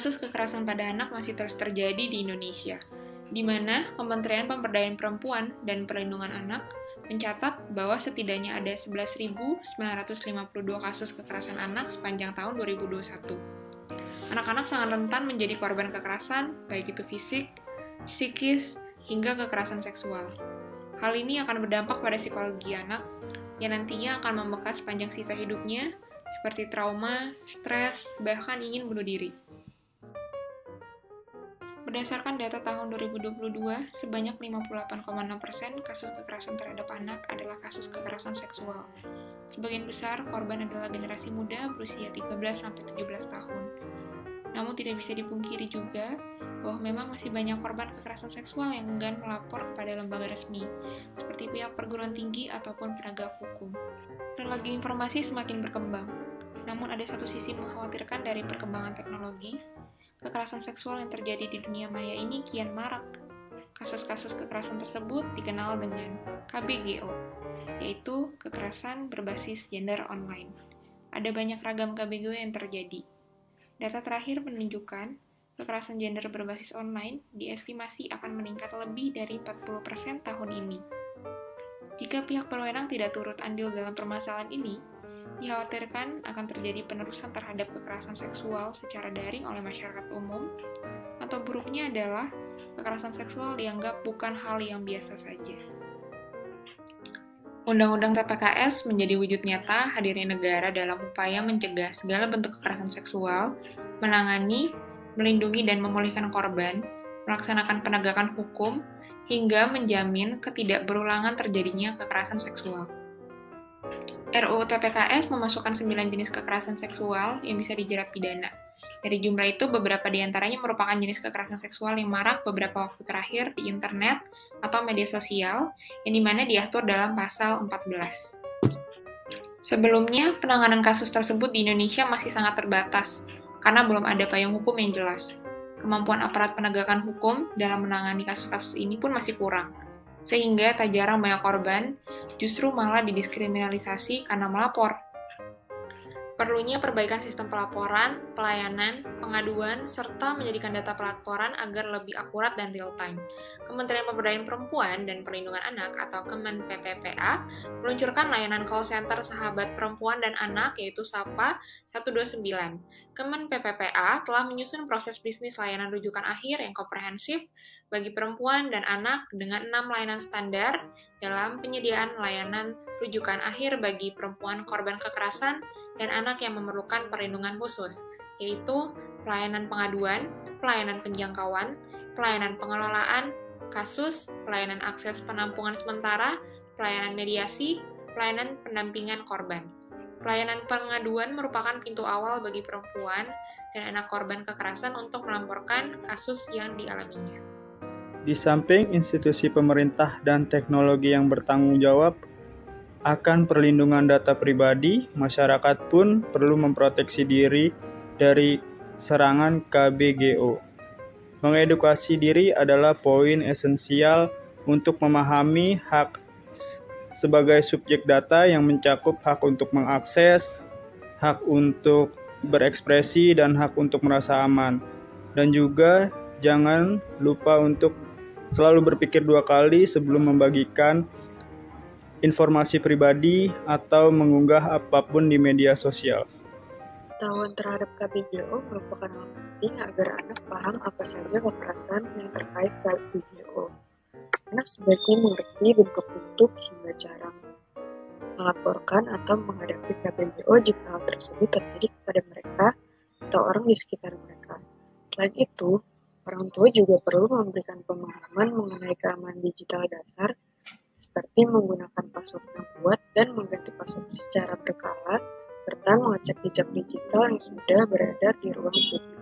Kasus kekerasan pada anak masih terus terjadi di Indonesia, di mana Kementerian Pemberdayaan Perempuan dan Perlindungan Anak mencatat bahwa setidaknya ada 11.952 kasus kekerasan anak sepanjang tahun 2021. Anak-anak sangat rentan menjadi korban kekerasan, baik itu fisik, psikis, hingga kekerasan seksual. Hal ini akan berdampak pada psikologi anak, yang nantinya akan membekas sepanjang sisa hidupnya, seperti trauma, stres, bahkan ingin bunuh diri. Berdasarkan data tahun 2022, sebanyak 58,6% kasus kekerasan terhadap anak adalah kasus kekerasan seksual. Sebagian besar korban adalah generasi muda berusia 13-17 tahun. Namun tidak bisa dipungkiri juga bahwa memang masih banyak korban kekerasan seksual yang enggan melapor kepada lembaga resmi, seperti pihak perguruan tinggi ataupun penegak hukum. Teknologi informasi semakin berkembang, namun ada satu sisi mengkhawatirkan dari perkembangan teknologi. Kekerasan seksual yang terjadi di dunia maya ini kian marak. Kasus-kasus kekerasan tersebut dikenal dengan KBGO, yaitu kekerasan berbasis gender online. Ada banyak ragam KBGO yang terjadi. Data terakhir menunjukkan kekerasan gender berbasis online diestimasi akan meningkat lebih dari 40% tahun ini. Jika pihak berwenang tidak turut andil dalam permasalahan ini, dikhawatirkan akan terjadi penerusan terhadap kekerasan seksual secara daring oleh masyarakat umum, atau buruknya adalah kekerasan seksual dianggap bukan hal yang biasa saja. Undang-Undang TPKS menjadi wujud nyata hadirnya negara dalam upaya mencegah segala bentuk kekerasan seksual, menangani, melindungi dan memulihkan korban, melaksanakan penegakan hukum, hingga menjamin ketidakberulangan terjadinya kekerasan seksual. RUU TPKS memasukkan 9 jenis kekerasan seksual yang bisa dijerat pidana. Dari jumlah itu, beberapa di antaranya merupakan jenis kekerasan seksual yang marak beberapa waktu terakhir di internet atau media sosial, yang dimana diatur dalam pasal 14. Sebelumnya, penanganan kasus tersebut di Indonesia masih sangat terbatas, karena belum ada payung hukum yang jelas. Kemampuan aparat penegakan hukum dalam menangani kasus-kasus ini pun masih kurang, sehingga tak jarang banyak korban justru malah didiskriminalisasi karena melapor. Perlunya perbaikan sistem pelaporan, pelayanan, pengaduan, serta menjadikan data pelaporan agar lebih akurat dan real-time. Kementerian Pemberdayaan Perempuan dan Perlindungan Anak atau Kemen PPPA meluncurkan layanan call center sahabat perempuan dan anak yaitu SAPA 129. Kemen PPPA telah menyusun proses bisnis layanan rujukan akhir yang komprehensif bagi perempuan dan anak dengan 6 layanan standar dalam penyediaan layanan rujukan akhir bagi perempuan korban kekerasan dan anak yang memerlukan perlindungan khusus, yaitu pelayanan pengaduan, pelayanan penjangkauan, pelayanan pengelolaan kasus, pelayanan akses penampungan sementara, pelayanan mediasi, pelayanan pendampingan korban. Pelayanan pengaduan merupakan pintu awal bagi perempuan dan anak korban kekerasan untuk melaporkan kasus yang dialaminya. Di samping institusi pemerintah dan teknologi yang bertanggung jawab akan perlindungan data pribadi, masyarakat pun perlu memproteksi diri dari serangan KBGO. Mengedukasi diri adalah poin esensial untuk memahami hak sebagai subjek data yang mencakup hak untuk mengakses, hak untuk berekspresi, dan hak untuk merasa aman. Dan juga jangan lupa untuk selalu berpikir 2 kali sebelum membagikan informasi pribadi atau mengunggah apapun di media sosial. Pengetahuan terhadap KBGO merupakan hal penting agar anak paham apa saja kekerasan yang terkait KBGO. Anak sebaiknya mengerti bentuk-bentuk hingga cara melaporkan atau menghadapi KBGO jika hal tersebut terjadi kepada mereka atau orang di sekitar mereka. Selain itu, orang tua juga perlu memberikan pemahaman mengenai keamanan digital dasar seperti menggunakan password yang kuat dan mengganti password secara berkala, serta mengecek jejak digital yang sudah berada di ruang publik.